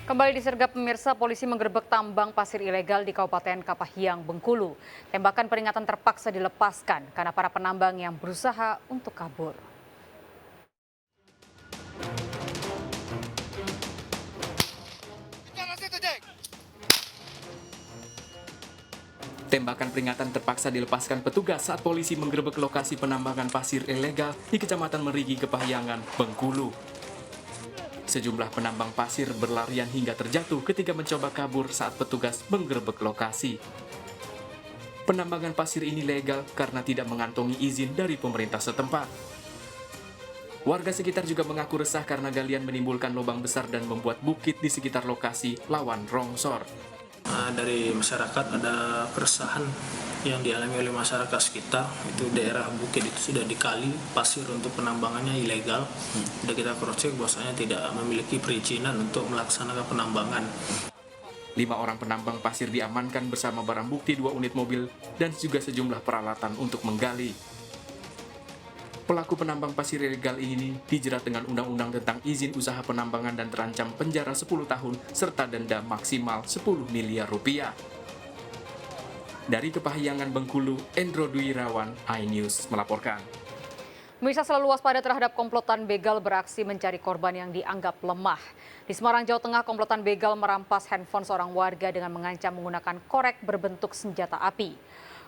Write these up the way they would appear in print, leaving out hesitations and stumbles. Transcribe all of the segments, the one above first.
Kembali disergap pemirsa, polisi menggerebek tambang pasir ilegal di Kabupaten Kapahiang, Bengkulu. Tembakan peringatan terpaksa dilepaskan karena para penambang yang berusaha untuk kabur. Tembakan peringatan terpaksa dilepaskan petugas saat polisi menggerebek lokasi penambangan pasir ilegal di Kecamatan Merigi, Kepahiangan, Bengkulu. Sejumlah penambang pasir berlarian hingga terjatuh ketika mencoba kabur saat petugas menggerebek lokasi. Penambangan pasir ini legal karena tidak mengantongi izin dari pemerintah setempat. Warga sekitar juga mengaku resah karena galian menimbulkan lubang besar dan membuat bukit di sekitar lokasi rawan longsor. Dari masyarakat ada keresahan yang dialami oleh masyarakat sekitar. Itu daerah bukit itu sudah dikali pasir untuk penambangannya ilegal. Sudah kita cross check bahwasanya tidak memiliki perizinan untuk melaksanakan penambangan. 5 orang penambang pasir diamankan bersama barang bukti 2 unit mobil dan juga sejumlah peralatan untuk menggali. Pelaku penambang pasir ilegal ini dijerat dengan undang-undang tentang izin usaha penambangan dan terancam penjara 10 tahun serta denda maksimal 10 miliar rupiah. Dari Kepahiangan, Bengkulu, Endro Dwi Irawan, iNews melaporkan. Pemirsa, selalu waspada terhadap komplotan begal beraksi mencari korban yang dianggap lemah. Di Semarang, Jawa Tengah, komplotan begal merampas handphone seorang warga dengan mengancam menggunakan korek berbentuk senjata api.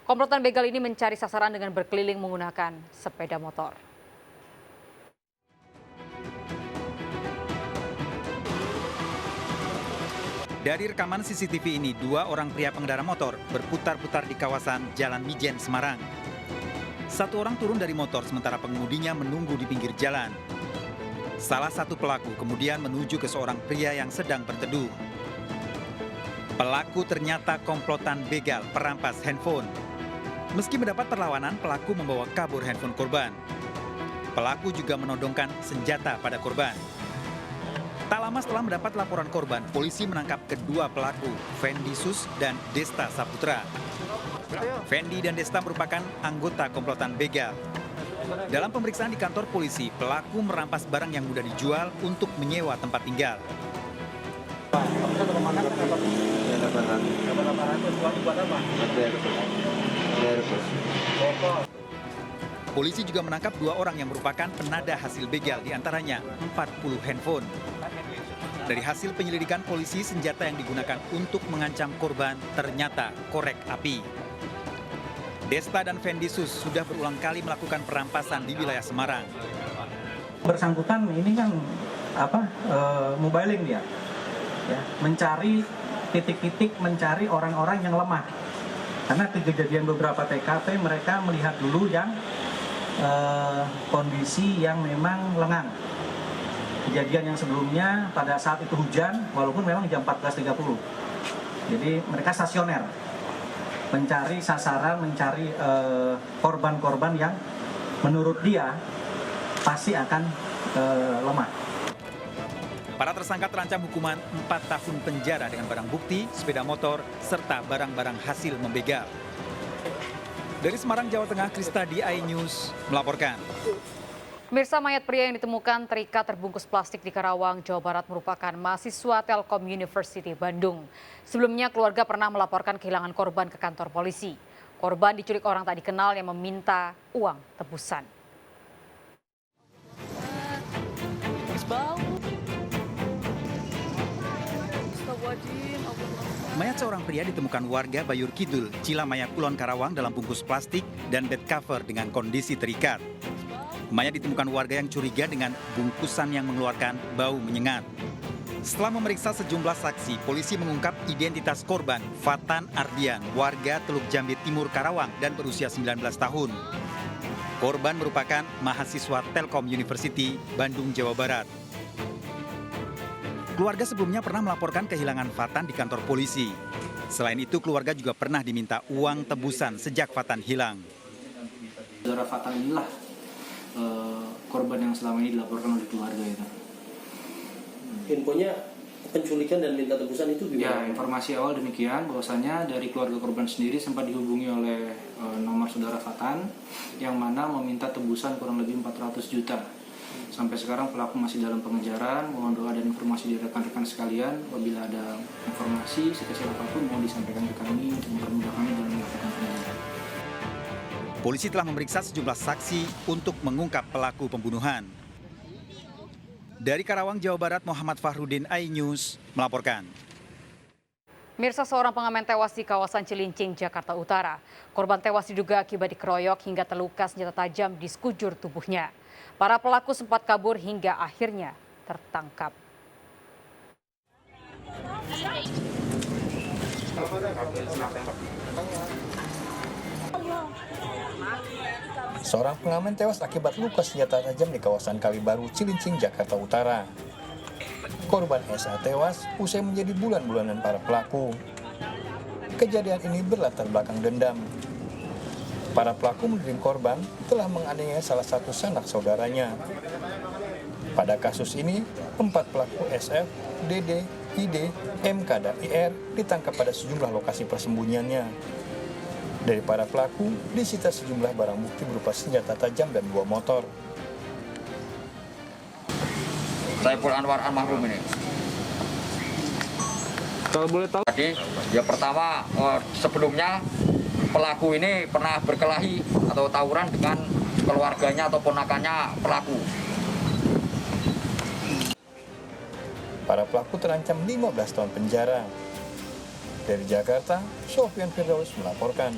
Komplotan begal ini mencari sasaran dengan berkeliling menggunakan sepeda motor. Dari rekaman CCTV ini, 2 orang pria pengendara motor berputar-putar di kawasan Jalan Mijen, Semarang. 1 orang turun dari motor sementara pengemudinya menunggu di pinggir jalan. Salah satu pelaku kemudian menuju ke seorang pria yang sedang berteduh. Pelaku ternyata komplotan begal perampas handphone. Meski mendapat perlawanan, pelaku membawa kabur handphone korban. Pelaku juga menodongkan senjata pada korban. Tak lama setelah mendapat laporan korban, polisi menangkap kedua pelaku, Fendi Sus dan Desta Saputra. Fendi dan Desta merupakan anggota komplotan begal. Dalam pemeriksaan di kantor polisi, pelaku merampas barang yang mudah dijual untuk menyewa tempat tinggal. Polisi juga menangkap 2 orang yang merupakan penada hasil begal, diantaranya 40 handphone. Dari hasil penyelidikan polisi, senjata yang digunakan untuk mengancam korban ternyata korek api. Desta dan Fendi Sus sudah berulang kali melakukan perampasan di wilayah Semarang. Bersangkutan ini kan mobiling dia, ya, mencari titik-titik, mencari orang-orang yang lemah. Karena kejadian beberapa TKP mereka melihat dulu yang kondisi yang memang lengang. Kejadian yang sebelumnya pada saat itu hujan, walaupun memang jam 14.30. Jadi mereka stasioner, mencari sasaran, mencari korban-korban yang menurut dia pasti akan lemah. Para tersangka terancam hukuman 4 tahun penjara dengan barang bukti, sepeda motor, serta barang-barang hasil membegal. Dari Semarang, Jawa Tengah, Kristadi, iNews melaporkan. Pemirsa, mayat pria yang ditemukan terikat terbungkus plastik di Karawang, Jawa Barat merupakan mahasiswa Telkom University Bandung. Sebelumnya, keluarga pernah melaporkan kehilangan korban ke kantor polisi. Korban diculik orang tak dikenal yang meminta uang tebusan. Mayat seorang pria ditemukan warga Bayur Kidul, Cilamaya, Kulon Karawang dalam bungkus plastik dan bed cover dengan kondisi terikat. Mayat ditemukan warga yang curiga dengan bungkusan yang mengeluarkan bau menyengat. Setelah memeriksa sejumlah saksi, polisi mengungkap identitas korban, Fatan Ardian, warga Teluk Jambe Timur, Karawang dan berusia 19 tahun. Korban merupakan mahasiswa Telkom University, Bandung, Jawa Barat. Keluarga sebelumnya pernah melaporkan kehilangan Fatan di kantor polisi. Selain itu, keluarga juga pernah diminta uang tebusan sejak Fatan hilang. Saudara Fatan inilah korban yang selama ini dilaporkan oleh keluarga itu. Infonya penculikan dan minta tebusan itu gimana? Ya, informasi awal demikian, bahwasanya dari keluarga korban sendiri sempat dihubungi oleh nomor saudara Fatan yang mana meminta tebusan kurang lebih 400 juta Sampai sekarang pelaku masih dalam pengejaran. Mohon doa dan informasi dari rekan-rekan sekalian. Apabila ada informasi sekecil apapun mohon disampaikan ke kami untuk mempermudah kami dalam melakukan penyidikan. Polisi telah memeriksa sejumlah saksi untuk mengungkap pelaku pembunuhan. Dari Karawang, Jawa Barat, Muhammad Fahrudin, iNews melaporkan. Mirsa, seorang pengamen tewas di kawasan Cilincing, Jakarta Utara. Korban tewas diduga akibat dikeroyok hingga terluka senjata tajam di sekujur tubuhnya. Para pelaku sempat kabur hingga akhirnya tertangkap. Seorang pengamen tewas akibat luka senjata tajam di kawasan Kalibaru, Cilincing, Jakarta Utara. Korban SA tewas usai menjadi bulan-bulanan para pelaku. Kejadian ini berlatar belakang dendam. Para pelaku mengirim korban telah menganiaya salah satu sanak saudaranya. Pada kasus ini, 4 pelaku SF, DD, ID, MK, dan IR ditangkap pada sejumlah lokasi persembunyiannya. Dari para pelaku, disita sejumlah barang bukti berupa senjata tajam dan 2 motor. Saiful Anwar almarhum ini. Kalau boleh tahu, Jadi, ya pertama sebelumnya pelaku ini pernah berkelahi atau tawuran dengan keluarganya atau ponakannya pelaku. Para pelaku terancam 15 tahun penjara. Dari Jakarta, Sofyan Firdaus melaporkan.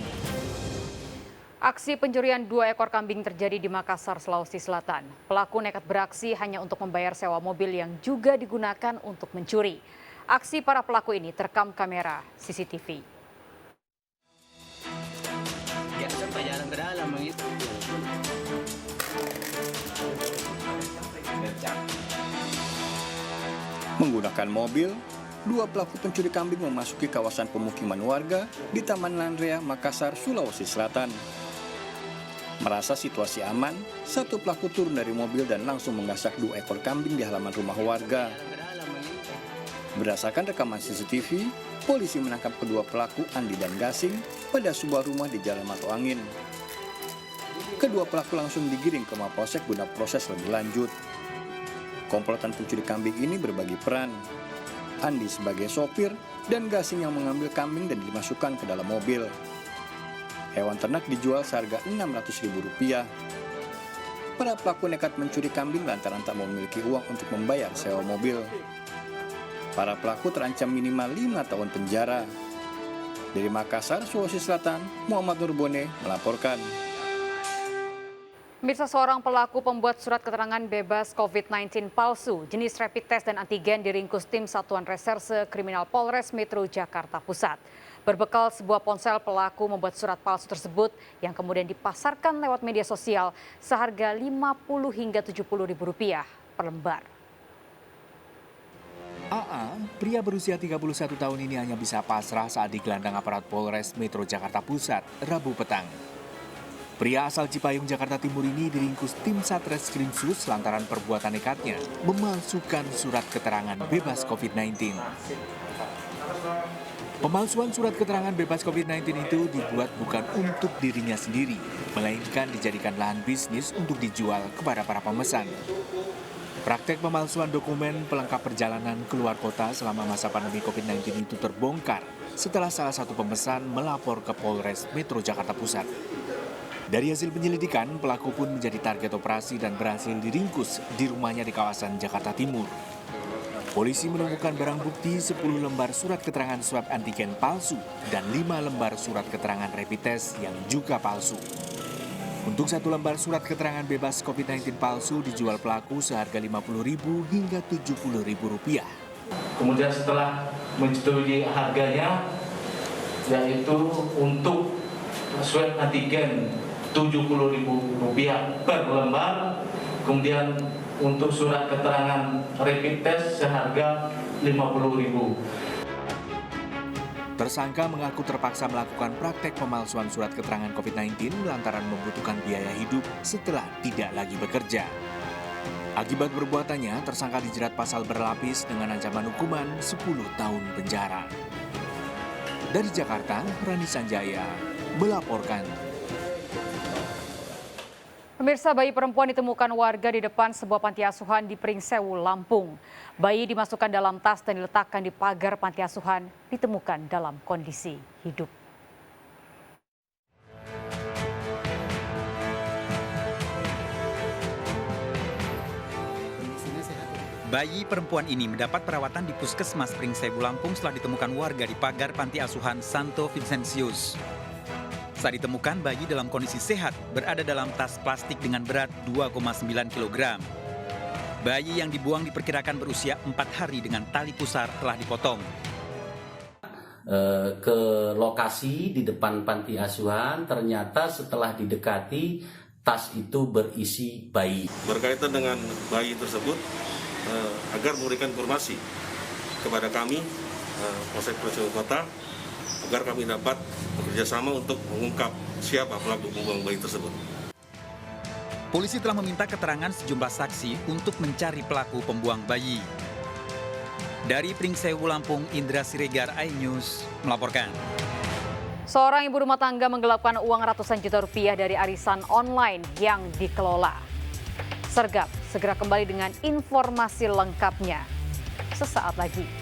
Aksi pencurian 2 ekor kambing terjadi di Makassar, Sulawesi Selatan. Pelaku nekat beraksi hanya untuk membayar sewa mobil yang juga digunakan untuk mencuri. Aksi para pelaku ini terekam kamera CCTV. Menggunakan mobil, 2 pelaku pencuri kambing memasuki kawasan pemukiman warga di Taman Landrea, Makassar, Sulawesi Selatan. Merasa situasi aman, 1 pelaku turun dari mobil dan langsung menggasak 2 ekor kambing di halaman rumah warga. Berdasarkan rekaman CCTV, polisi menangkap kedua pelaku Andi dan Gasing pada sebuah rumah di Jalan Mato Angin. Kedua pelaku langsung digiring ke Mapolsek guna proses lebih lanjut. Komplotan pencuri kambing ini berbagi peran. Andi sebagai sopir dan Gasing yang mengambil kambing dan dimasukkan ke dalam mobil. Hewan ternak dijual seharga Rp600.000. Para pelaku nekat mencuri kambing lantaran tak memiliki uang untuk membayar sewa mobil. Para pelaku terancam minimal 5 tahun penjara. Dari Makassar, Sulawesi Selatan, Muhammad Nurbone melaporkan. Mirsa, seorang pelaku pembuat surat keterangan bebas COVID-19 palsu jenis rapid test dan antigen diringkus tim Satuan Reserse Kriminal Polres Metro Jakarta Pusat. Berbekal sebuah ponsel, pelaku membuat surat palsu tersebut yang kemudian dipasarkan lewat media sosial seharga Rp50 hingga Rp70.000 per lembar. AA, pria berusia 31 tahun ini hanya bisa pasrah saat digelandang aparat Polres Metro Jakarta Pusat Rabu petang. Pria asal Cipayung, Jakarta Timur ini diringkus tim Satreskrimsus lantaran perbuatan nekatnya memalsukan surat keterangan bebas COVID-19. Pemalsuan surat keterangan bebas COVID-19 itu dibuat bukan untuk dirinya sendiri, melainkan dijadikan lahan bisnis untuk dijual kepada para pemesan. Praktek pemalsuan dokumen pelengkap perjalanan keluar kota selama masa pandemi COVID-19 itu terbongkar setelah salah satu pemesan melapor ke Polres Metro Jakarta Pusat. Dari hasil penyelidikan, pelaku pun menjadi target operasi dan berhasil diringkus di rumahnya di kawasan Jakarta Timur. Polisi menemukan barang bukti 10 lembar surat keterangan swab antigen palsu dan 5 lembar surat keterangan rapid test yang juga palsu. Untuk 1 lembar surat keterangan bebas COVID-19 palsu dijual pelaku seharga Rp50.000 hingga Rp70.000. Kemudian setelah menyetujui harganya, yaitu untuk swab antigen Rp70.000 per lembar, kemudian untuk surat keterangan rapid test seharga Rp50.000. Tersangka mengaku terpaksa melakukan praktek pemalsuan surat keterangan COVID-19 lantaran membutuhkan biaya hidup setelah tidak lagi bekerja. Akibat perbuatannya, tersangka dijerat pasal berlapis dengan ancaman hukuman 10 tahun penjara. Dari Jakarta, Rani Sanjaya melaporkan. Pemirsa, bayi perempuan ditemukan warga di depan sebuah panti asuhan di Pringsewu, Lampung. Bayi dimasukkan dalam tas dan diletakkan di pagar panti asuhan, ditemukan dalam kondisi hidup. Bayi perempuan ini mendapat perawatan di Puskesmas Pringsewu, Lampung setelah ditemukan warga di pagar panti asuhan Santo Vincentius. Saat ditemukan, bayi dalam kondisi sehat berada dalam tas plastik dengan berat 2,9 kg. Bayi yang dibuang diperkirakan berusia 4 hari dengan tali pusar telah dipotong. Ke lokasi di depan panti asuhan, ternyata setelah didekati, tas itu berisi bayi. Berkaitan dengan bayi tersebut, agar memberikan informasi kepada kami, Polsek Pringsewu Kota, agar kami dapat bekerjasama untuk mengungkap siapa pelaku pembuang bayi tersebut. Polisi telah meminta keterangan sejumlah saksi untuk mencari pelaku pembuang bayi. Dari Pringsewu, Lampung, Indra Siregar, iNews melaporkan. Seorang ibu rumah tangga menggelapkan uang ratusan juta rupiah dari arisan online yang dikelola. Sergap segera kembali dengan informasi lengkapnya sesaat lagi.